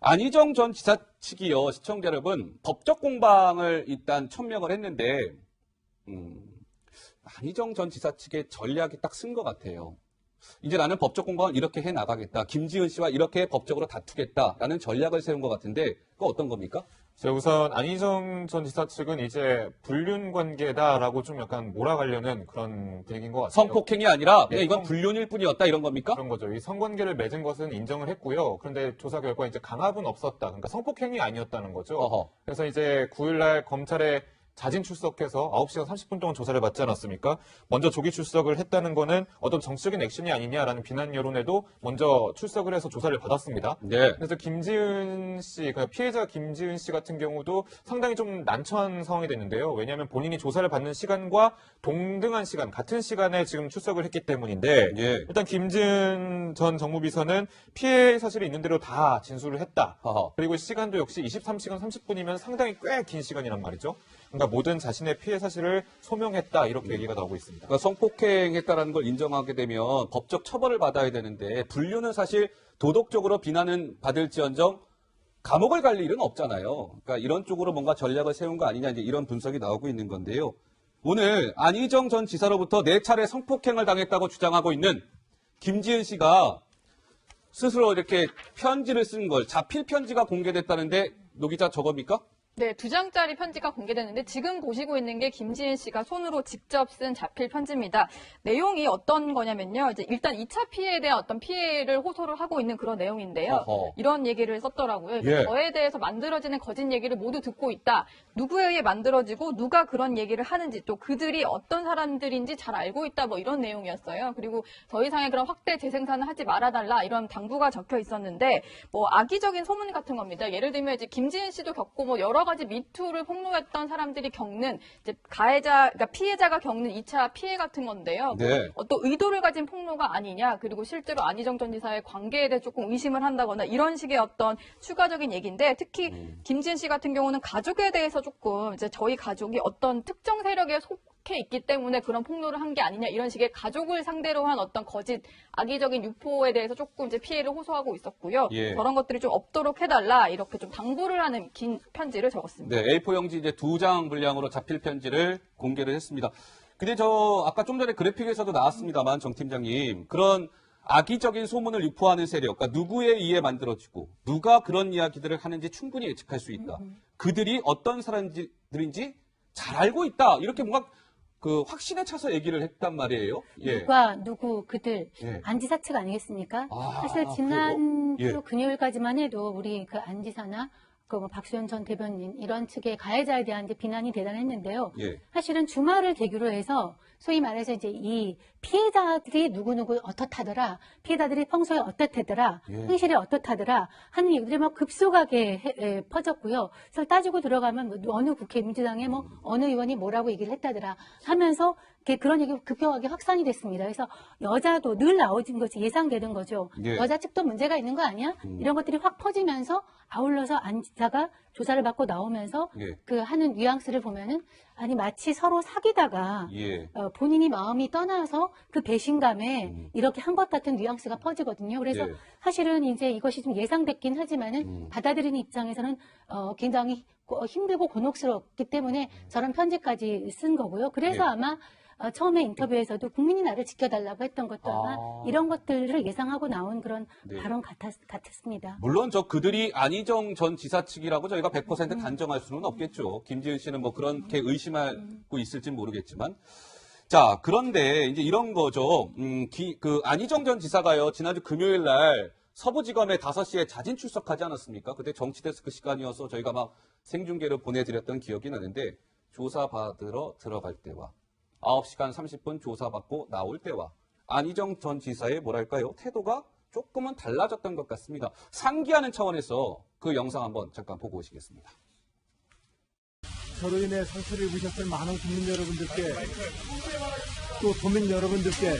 안희정 전 지사 측이요, 시청자 여러분, 법적 공방을 일단 천명을 했는데, 안희정 전 지사 측의 전략이 딱 쓴 것 같아요. 이제 나는 법적 공방을 이렇게 해 나가겠다. 김지은 씨와 이렇게 법적으로 다투겠다라는 전략을 세운 것 같은데, 그거 어떤 겁니까? 우선 안희정 전 지사 측은 이제 불륜 관계다라고 좀 약간 몰아가려는 그런 계획인 것 같아요. 성폭행이 아니라 그냥 네, 이건 불륜일 뿐이었다 이런 겁니까? 그런 거죠. 이 성관계를 맺은 것은 인정을 했고요. 그런데 조사 결과 이제 강압은 없었다. 그러니까 성폭행이 아니었다는 거죠. 어허. 그래서 이제 9일날 검찰에 자진 출석해서 9시간 30분 동안 조사를 받지 않았습니까? 먼저 조기 출석을 했다는 거는 어떤 정치적인 액션이 아니냐라는 비난 여론에도 먼저 출석을 해서 조사를 받았습니다. 네. 그래서 김지은 씨, 그러니까 피해자 김지은 씨 같은 경우도 상당히 좀 난처한 상황이 됐는데요. 왜냐하면 본인이 조사를 받는 시간과 동등한 시간, 같은 시간에 지금 출석을 했기 때문인데 예. 일단 김지은 전 정무비서는 피해 사실이 있는 대로 다 진술을 했다. 어허. 그리고 시간도 역시 23시간 30분이면 상당히 꽤 긴 시간이란 말이죠. 그러니까 모든 자신의 피해 사실을 소명했다 이렇게 얘기가 나오고 있습니다. 그러니까 성폭행했다라는 걸 인정하게 되면 법적 처벌을 받아야 되는데 불륜은 사실 도덕적으로 비난은 받을지언정 감옥을 갈 일은 없잖아요. 그러니까 이런 쪽으로 뭔가 전략을 세운 거 아니냐 이제 이런 분석이 나오고 있는 건데요. 오늘 안희정 전 지사로부터 4차례 성폭행을 당했다고 주장하고 있는 김지은 씨가 스스로 이렇게 편지를 쓴 걸 자필 편지가 공개됐다는데 노 기자 저겁니까? 네, 2장짜리 편지가 공개됐는데 지금 보시고 있는 게 김지은 씨가 손으로 직접 쓴 자필 편지입니다. 내용이 어떤 거냐면요. 이제 일단 2차 피해에 대한 어떤 피해를 호소를 하고 있는 그런 내용인데요. 어허. 이런 얘기를 썼더라고요. 예. 저에 대해서 만들어지는 거짓 얘기를 모두 듣고 있다. 누구에 의해 만들어지고 누가 그런 얘기를 하는지 또 그들이 어떤 사람들인지 잘 알고 있다. 뭐 이런 내용이었어요. 그리고 더 이상의 그런 확대 재생산을 하지 말아달라 이런 당부가 적혀 있었는데 뭐 악의적인 소문 같은 겁니다. 예를 들면 이제 김지은 씨도 겪고 뭐 여러 가지 미투를 폭로했던 사람들이 겪는 이제 그러니까 피해자가 겪는 2차 피해 같은 건데요. 네. 어떤 의도를 가진 폭로가 아니냐, 그리고 실제로 안희정 전 지사의 관계에 대해 조금 의심을 한다거나 이런 식의 어떤 추가적인 얘기인데 특히 김지은 씨 같은 경우는 가족에 대해서 조금 이제 저희 가족이 어떤 특정 세력에 속해 있기 때문에 그런 폭로를 한 게 아니냐 이런 식의 가족을 상대로 한 어떤 거짓 악의적인 유포에 대해서 조금 이제 피해를 호소하고 있었고요. 예. 그런 것들이 좀 없도록 해달라 이렇게 좀 당부를 하는 긴 편지를 적었습니다. 네, A4 용지 이제 2장 분량으로 자필 편지를 공개를 했습니다. 근데 저 아까 좀 전에 그래픽에서도 나왔습니다만 정 팀장님 그런 악의적인 소문을 유포하는 세력, 그러니까 누구에 의해 만들어지고 누가 그런 이야기들을 하는지 충분히 예측할 수 있다. 그들이 어떤 사람들인지 잘 알고 있다. 이렇게 뭔가 그 확신에 차서 얘기를 했단 말이에요. 예. 누가 누구 그들 예. 안지사 측 아니겠습니까? 아, 사실 지난주 그래요? 예. 금요일까지만 해도 우리 그 안지사나 그 뭐 박수현 전 대변인 이런 측의 가해자에 대한 이제 비난이 대단했는데요. 예. 사실은 주말을 계기로 해서 소위 말해서 이제 이 피해자들이 누구누구 어떻다더라, 피해자들이 평소에 어떻다더라, 예. 현실이 어떻다더라 하는 얘기들이 막 급속하게 퍼졌고요. 그래서 따지고 들어가면 뭐 어느 국회 민주당의 뭐 어느 의원이 뭐라고 얘기를 했다더라 하면서 그런 얘기가 급격하게 확산이 됐습니다. 그래서 여자도 늘 나오진 것이 예상되는 거죠. 예. 여자 측도 문제가 있는 거 아니야? 이런 것들이 확 퍼지면서 아울러서 안 지사가 조사를 받고 나오면서 예. 그 하는 뉘앙스를 보면은 아니 마치 서로 사귀다가 예. 본인이 마음이 떠나서 그 배신감에 이렇게 한 것 같은 뉘앙스가 퍼지거든요. 그래서 예. 사실은 이제 이것이 좀 예상됐긴 하지만은 받아들이는 입장에서는 굉장히 힘들고 곤혹스럽기 때문에 저런 편지까지 쓴 거고요. 그래서 예. 아마 처음에 인터뷰에서도 국민이 나를 지켜달라고 했던 것도 아마 이런 것들을 예상하고 나온 그런 네. 발언 같았습니다. 물론 그들이 안희정 전 지사 측이라고 저희가 100% 단정할 수는 없겠죠. 김지은 씨는 뭐 그렇게 의심하고 있을지 모르겠지만. 자, 그런데 이제 이런 거죠. 그 안희정 전 지사가요, 지난주 금요일 날 서부지검에 5시에 자진 출석하지 않았습니까? 그때 정치데스크 시간이어서 저희가 막 생중계를 보내드렸던 기억이 나는데 조사받으러 들어갈 때와 9시간 30분 조사받고 나올 때와 안희정 전 지사의 뭐랄까요? 태도가 조금은 달라졌던 것 같습니다. 상기하는 차원에서 그 영상 한번 잠깐 보고 오시겠습니다. 저로 인해 상처를 입으셨을 많은 국민 여러분들께 또 도민 여러분들께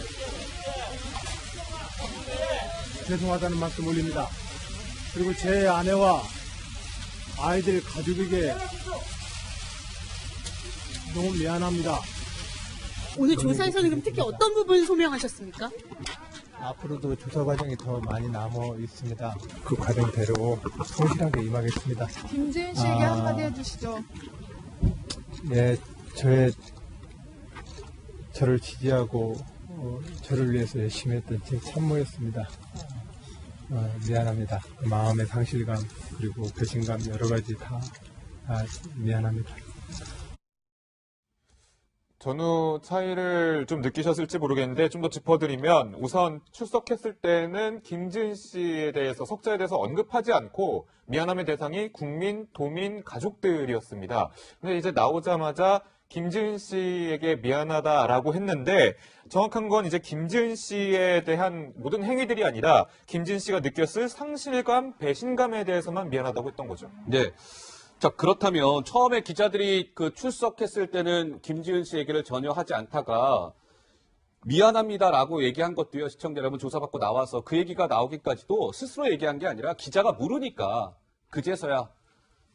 죄송하다는 말씀 올립니다. 그리고 제 아내와 아이들 가족에게 너무 미안합니다. 오늘 조사에서는 그럼 특히 어떤 부분 소명하셨습니까? 앞으로도 조사 과정이 더 많이 남아 있습니다. 그 과정대로 성실하게 임하겠습니다. 김지은 씨에게 한마디 해주시죠. 네, 저를 지지하고 저를 위해서 열심히 했던 제 참모였습니다. 미안합니다. 마음의 상실감 그리고 배신감 여러 가지 다 미안합니다. 전후 차이를 좀 느끼셨을지 모르겠는데 좀 더 짚어드리면 우선 출석했을 때는 김지은 씨에 대해서 석자에 대해서 언급하지 않고 미안함의 대상이 국민, 도민, 가족들이었습니다. 근데 이제 나오자마자 김지은 씨에게 미안하다라고 했는데 정확한 건 이제 김지은 씨에 대한 모든 행위들이 아니라 김지은 씨가 느꼈을 상실감, 배신감에 대해서만 미안하다고 했던 거죠. 네. 자, 그렇다면 처음에 기자들이 그 출석했을 때는 김지은 씨 얘기를 전혀 하지 않다가 미안합니다라고 얘기한 것도요. 시청자 여러분 조사받고 나와서 그 얘기가 나오기까지도 스스로 얘기한 게 아니라 기자가 물으니까 그제서야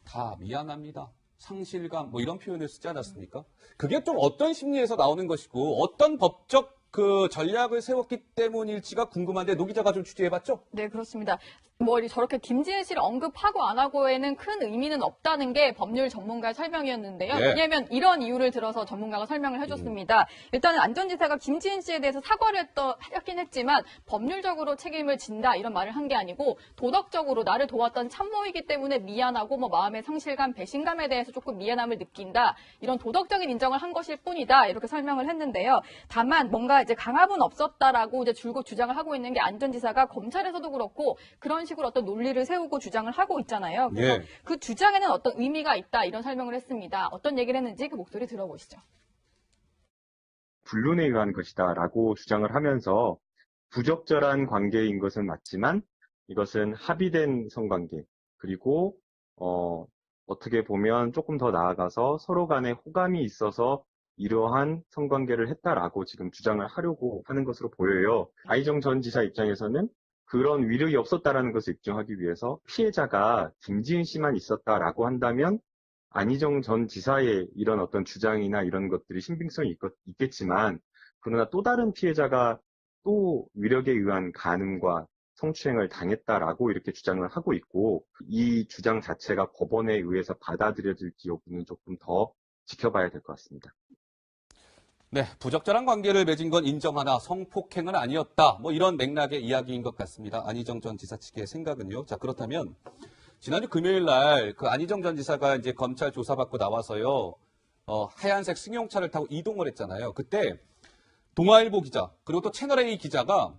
다 미안합니다. 상실감 뭐 이런 표현을 쓰지 않았습니까? 그게 좀 어떤 심리에서 나오는 것이고 어떤 법적 그 전략을 세웠기 때문일지가 궁금한데 노 기자가 좀 취재해봤죠? 네, 그렇습니다. 뭐 저렇게 김지은 씨를 언급하고 안 하고에는 큰 의미는 없다는 게 법률 전문가의 설명이었는데요. 네. 왜냐하면 이런 이유를 들어서 전문가가 설명을 해줬습니다. 일단은 안전지사가 김지은 씨에 대해서 사과를 하긴 했지만 법률적으로 책임을 진다 이런 말을 한 게 아니고 도덕적으로 나를 도왔던 참모이기 때문에 미안하고 뭐 마음의 상실감, 배신감에 대해서 조금 미안함을 느낀다. 이런 도덕적인 인정을 한 것일 뿐이다. 이렇게 설명을 했는데요. 다만 뭔가 이제 강압은 없었다라고 이제 줄곧 주장을 하고 있는 게 안전지사가 검찰에서도 그렇고 그런 식으로 어떤 논리를 세우고 주장을 하고 있잖아요. 그래서 예. 그 주장에는 어떤 의미가 있다 이런 설명을 했습니다. 어떤 얘기를 했는지 그 목소리 들어보시죠. 불륜에 의한 것이다라고 주장을 하면서 부적절한 관계인 것은 맞지만 이것은 합의된 성관계 그리고 어떻게 보면 조금 더 나아가서 서로 간에 호감이 있어서 이러한 성관계를 했다라고 지금 주장을 하려고 하는 것으로 보여요. 안희정 전 지사 입장에서는 그런 위력이 없었다라는 것을 입증하기 위해서 피해자가 김지은 씨만 있었다라고 한다면 안희정 전 지사의 이런 어떤 주장이나 이런 것들이 신빙성이 있겠지만 그러나 또 다른 피해자가 또 위력에 의한 간음과 성추행을 당했다라고 이렇게 주장을 하고 있고 이 주장 자체가 법원에 의해서 받아들여질지 여부는 조금 더 지켜봐야 될 것 같습니다. 네, 부적절한 관계를 맺은 건 인정하나 성폭행은 아니었다. 뭐 이런 맥락의 이야기인 것 같습니다. 안희정 전 지사 측의 생각은요. 자, 그렇다면 지난주 금요일 날 그 안희정 전 지사가 이제 검찰 조사받고 나와서요. 하얀색 승용차를 타고 이동을 했잖아요. 그때 동아일보 기자 그리고 또 채널A 기자가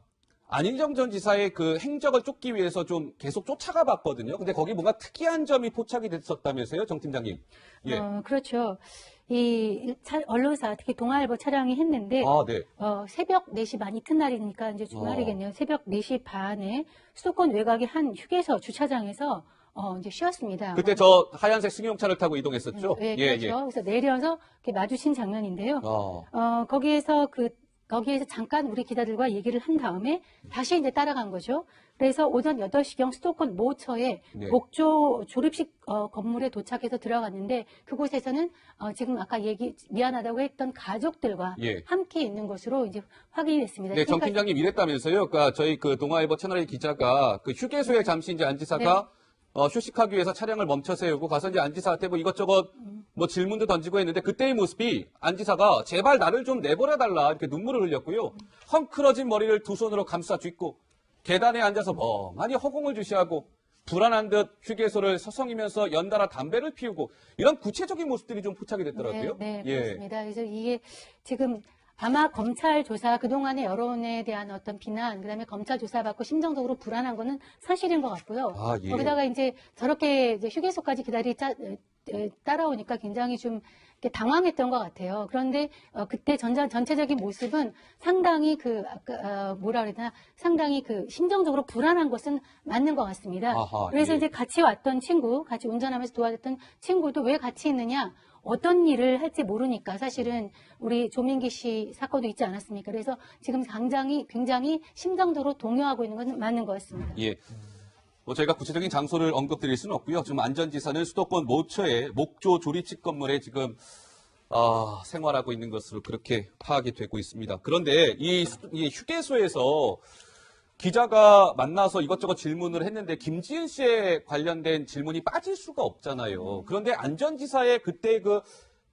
안희정 전 지사의 그 행적을 쫓기 위해서 좀 계속 쫓아가 봤거든요. 근데 거기 뭔가 특이한 점이 포착이 됐었다면서요, 정 팀장님? 예. 그렇죠. 언론사, 특히 동아일보 차량이 했는데, 아, 네. 새벽 4시 반 이튿날이니까 이제 주말이겠네요. 새벽 4시 반에 수도권 외곽의 한 휴게소 주차장에서 이제 쉬었습니다. 그때 저 하얀색 승용차를 타고 이동했었죠? 네, 예, 그렇죠. 예. 그래서 내려서 이렇게 마주친 장면인데요. 거기에서 잠깐 우리 기자들과 얘기를 한 다음에 다시 이제 따라간 거죠. 그래서 오전 8시경 수도권 모처에 네. 목조 조립식 건물에 도착해서 들어갔는데 그곳에서는 지금 아까 미안하다고 했던 가족들과 예. 함께 있는 것으로 이제 확인이 됐습니다. 네, 정 그러니까 팀장님 이랬다면서요? 그러니까 저희 그 동아일보 채널A 기자가 그 휴게소에 잠시 이제 안 지사가 휴식하기 위해서 차량을 멈춰 세우고 가서 이제 안 지사한테 뭐 이것저것 뭐 질문도 던지고 했는데 그때의 모습이 안 지사가 제발 나를 좀 내버려 달라 이렇게 눈물을 흘렸고요. 헝클어진 머리를 두 손으로 감싸 쥐고 계단에 앉아서 멍하니 허공을 주시하고 불안한 듯 휴게소를 서성이면서 연달아 담배를 피우고 이런 구체적인 모습들이 좀 포착이 됐더라고요. 네, 예. 그렇습니다. 그래서 이게 지금 아마 검찰 조사, 그동안의 여론에 대한 어떤 비난, 그 다음에 검찰 조사받고 심정적으로 불안한 거는 사실인 것 같고요. 아, 예. 거기다가 이제 저렇게 이제 휴게소까지 따라오니까 굉장히 좀 이렇게 당황했던 것 같아요. 그런데 그때 전체적인 모습은 상당히 상당히 심정적으로 불안한 것은 맞는 것 같습니다. 아하, 그래서 예. 이제 같이 왔던 친구, 같이 운전하면서 도와줬던 친구도 왜 같이 있느냐? 어떤 일을 할지 모르니까 사실은 우리 조민기 씨 사건도 있지 않았습니까? 그래서 지금 굉장히 심정적으로 동요하고 있는 것은 맞는 것 같습니다. 예. 뭐 저희가 구체적인 장소를 언급드릴 수는 없고요. 지금 안전지사는 수도권 모처의 목조 조립식 건물에 지금 생활하고 있는 것으로 그렇게 파악이 되고 있습니다. 그런데 이 휴게소에서 기자가 만나서 이것저것 질문을 했는데 김지은 씨에 관련된 질문이 빠질 수가 없잖아요. 그런데 안전지사의 그때 그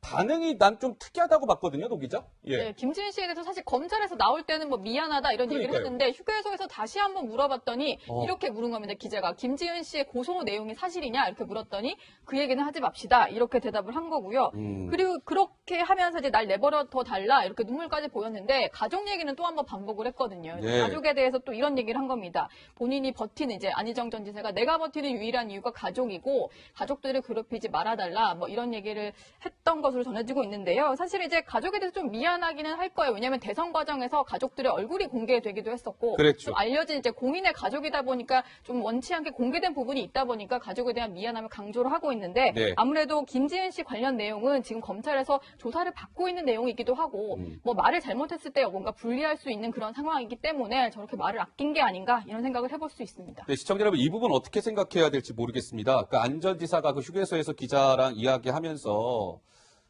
반응이 난 좀 특이하다고 봤거든요, 노 기자. 예. 네, 김지은 씨에 대해서 사실 검찰에서 나올 때는 뭐 미안하다 이런 얘기를 그러니까요. 했는데 휴게소에서 다시 한번 물어봤더니 어. 이렇게 물은 겁니다. 기자가 김지은 씨의 고소 내용이 사실이냐 이렇게 물었더니 그 얘기는 하지 맙시다 이렇게 대답을 한 거고요. 그리고 그렇게 하면서 이제 날 내버려 둬 달라 이렇게 눈물까지 보였는데 가족 얘기는 또 한번 반복을 했거든요. 네. 가족에 대해서 또 이런 얘기를 한 겁니다. 본인이 버티는 이제 안희정 전 지사가 내가 버티는 유일한 이유가 가족이고 가족들을 괴롭히지 말아달라 뭐 이런 얘기를 했던 것으로 전해지고 있는데요. 사실 이제 가족에 대해서 좀 미안하기는 할 거예요. 왜냐하면 대선 과정에서 가족들의 얼굴이 공개되기도 했었고 그랬죠. 좀 알려진 이제 공인의 가족이다 보니까 좀 원치 않게 공개된 부분이 있다 보니까 가족에 대한 미안함을 강조를 하고 있는데 네. 아무래도 김지은 씨 관련 내용은 지금 검찰에서 조사를 받고 있는 내용이기도 하고 뭐 말을 잘못했을 때 뭔가 불리할 수 있는 그런 상황이기 때문에 저렇게 말을 아낀 게 아닌가 이런 생각을 해볼 수 있습니다. 네, 시청자 여러분, 이 부분 어떻게 생각해야 될지 모르겠습니다. 그 안전지사가 그 휴게소에서 기자랑 이야기하면서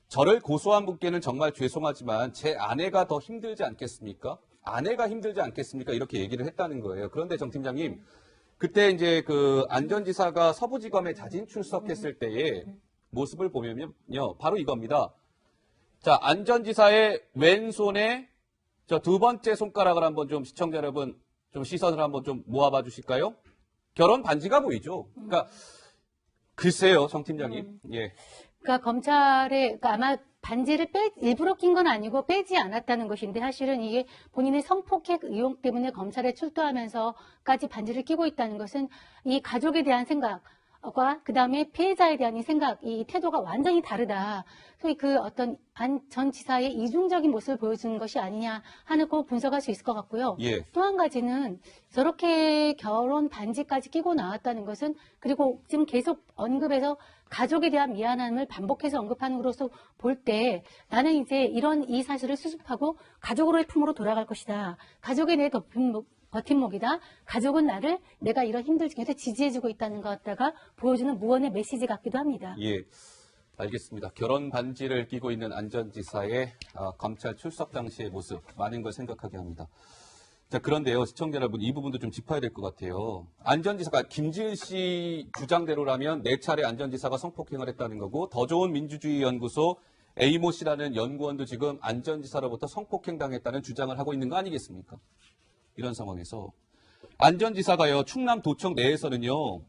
저를 고소한 분께는 정말 죄송하지만 제 아내가 더 힘들지 않겠습니까? 아내가 힘들지 않겠습니까? 이렇게 얘기를 했다는 거예요. 그런데 정 팀장님, 그때 이제 그 안전지사가 서부지검에 자진 출석했을 때의 모습을 보면요. 바로 이겁니다. 자, 안전지사의 왼손에 저 두 번째 손가락을 한번 좀 시청자 여러분 좀 시선을 한번 좀 모아봐 주실까요? 결혼 반지가 보이죠. 그러니까 글쎄요, 정 팀장님. 예. 그러니까 검찰에 그러니까 아마 반지를 일부러 낀 건 아니고 빼지 않았다는 것인데 사실은 이게 본인의 성폭행 의혹 때문에 검찰에 출두하면서까지 반지를 끼고 있다는 것은 이 가족에 대한 생각과 그다음에 피해자에 대한 이 생각, 이 태도가 완전히 다르다. 소위 그 어떤 안 전 지사의 이중적인 모습을 보여주는 것이 아니냐 하는 거 분석할 수 있을 것 같고요. 예. 또 한 가지는 저렇게 결혼 반지까지 끼고 나왔다는 것은 그리고 지금 계속 언급해서 가족에 대한 미안함을 반복해서 언급하는 것으로 볼 때 나는 이제 이 사실을 수습하고 가족으로의 품으로 돌아갈 것이다. 가족에 대해 버팀목이다. 가족은 나를 내가 이런 힘들 중에서 지지해주고 있다는 것 갖다가 보여주는 무언의 메시지 같기도 합니다. 예. 알겠습니다. 결혼 반지를 끼고 있는 안전지사의 검찰 출석 당시의 모습, 많은 걸 생각하게 합니다. 자, 그런데요, 시청자 여러분, 이 부분도 좀 짚어야 될 것 같아요. 안전지사가 김지은 씨 주장대로라면 4차례 안전지사가 성폭행을 했다는 거고, 더 좋은 민주주의 연구소 에이모 씨라는 연구원도 지금 안전지사로부터 성폭행 당했다는 주장을 하고 있는 거 아니겠습니까? 이런 상황에서 안전지사가요, 충남도청 내에서는요,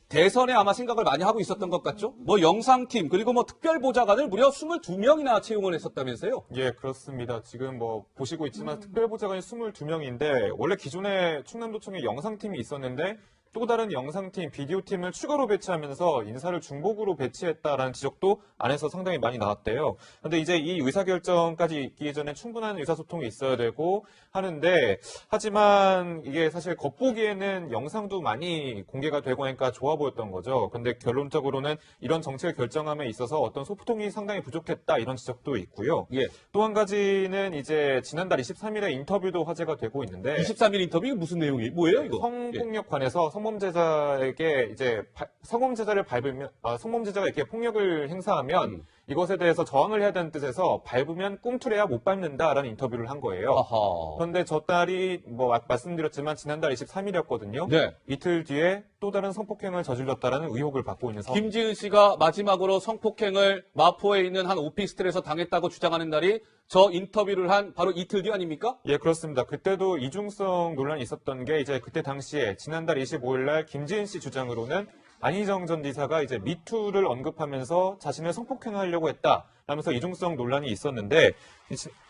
대선에 아마 생각을 많이 하고 있었던 것 같죠? 뭐 영상팀 그리고 뭐 특별보좌관을 무려 22명이나 채용을 했었다면서요? 예, 그렇습니다. 지금 뭐 보시고 있지만 특별보좌관이 22명인데 원래 기존에 충남도청에 영상팀이 있었는데 또 다른 영상팀, 비디오팀을 추가로 배치하면서 인사를 중복으로 배치했다라는 지적도 안에서 상당히 많이 나왔대요. 그런데 이제 이 의사결정까지 있기 전에 충분한 의사소통이 있어야 되고 하는데 하지만 이게 사실 겉보기에는 영상도 많이 공개가 되고 하니까 좋아 보였던 거죠. 근데 결론적으로는 이런 정책을 결정함에 있어서 어떤 소통이 상당히 부족했다 이런 지적도 있고요. 예. 또 한 가지는 이제 지난달 23일에 인터뷰도 화제가 되고 있는데 23일 인터뷰 이거 무슨 내용이 뭐예요 이거? 성폭력 관해서 성범죄자에게 이제 성범죄자를 밟으면 성범죄자가 이렇게 폭력을 행사하면 이것에 대해서 저항을 해야 되는 뜻에서 밟으면 꿈틀해야 못 밟는다라는 인터뷰를 한 거예요. 아하. 그런데 저 딸이 뭐 말씀드렸지만 지난달 23일이었거든요. 네. 이틀 뒤에 또 다른 성폭행을 저질렀다라는 의혹을 받고 있는 상황. 김지은 씨가 마지막으로 성폭행을 마포에 있는 한 오피스텔에서 당했다고 주장하는 날이 저 인터뷰를 한 바로 이틀 뒤 아닙니까? 예, 그렇습니다. 그때도 이중성 논란이 있었던 게 이제 그때 당시에 지난달 25일 날 김지은 씨 주장으로는 안희정 전 지사가 이제 미투를 언급하면서 자신을 성폭행하려고 했다 라면서 이중성 논란이 있었는데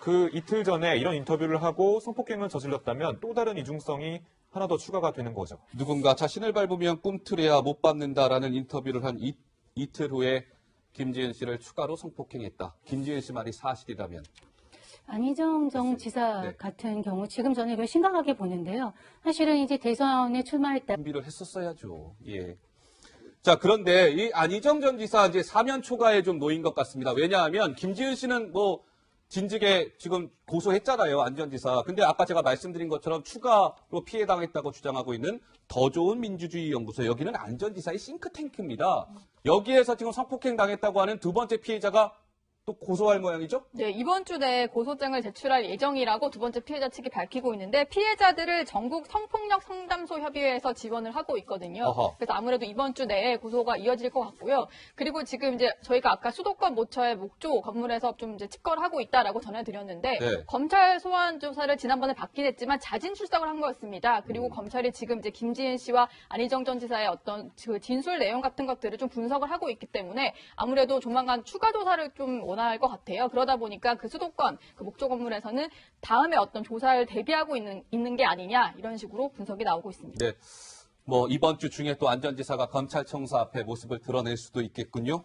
그 이틀 전에 이런 인터뷰를 하고 성폭행을 저질렀다면 또 다른 이중성이 하나 더 추가가 되는 거죠. 누군가 자신을 밟으면 꿈틀해야 못 밟는다라는 인터뷰를 한 이틀 후에 김지은 씨를 추가로 성폭행했다. 김지은 씨 말이 사실이라면. 안희정 전 지사 네. 같은 경우 지금 저는 이걸 심각하게 보는데요. 사실은 이제 대선에 출마했다. 준비를 했었어야죠. 예. 자, 그런데 이 안희정 전 지사 이제 사면 초과에 좀 놓인 것 같습니다. 왜냐하면 김지은 씨는 뭐 진즉에 지금 고소했잖아요, 안전지사. 근데 아까 제가 말씀드린 것처럼 추가로 피해당했다고 주장하고 있는 더 좋은 민주주의 연구소, 여기는 안전지사의 싱크탱크입니다. 여기에서 지금 성폭행 당했다고 하는 두 번째 피해자가 또 고소할 모양이죠? 네, 이번 주 내에 고소장을 제출할 예정이라고 두 번째 피해자 측이 밝히고 있는데 피해자들을 전국 성폭력 상담소 협의회에서 지원을 하고 있거든요. 어허. 그래서 아무래도 이번 주 내에 고소가 이어질 것 같고요. 그리고 지금 이제 저희가 아까 수도권 모처의 목조 건물에서 좀 이제 집거를 하고 있다라고 전해드렸는데 네. 검찰 소환 조사를 지난번에 받긴 했지만 자진 출석을 한 거였습니다. 그리고 검찰이 지금 이제 김지은 씨와 안희정 전 지사의 어떤 그 진술 내용 같은 것들을 좀 분석을 하고 있기 때문에 아무래도 조만간 추가 조사를 좀 원할 것 같아요. 그러다 보니까 그 수도권 그 목조 건물에서는 다음에 어떤 조사를 대비하고 있는 게 아니냐 이런 식으로 분석이 나오고 있습니다. 네. 뭐 이번 주 중에 또 안 전 지사가 검찰 청사 앞에 모습을 드러낼 수도 있겠군요.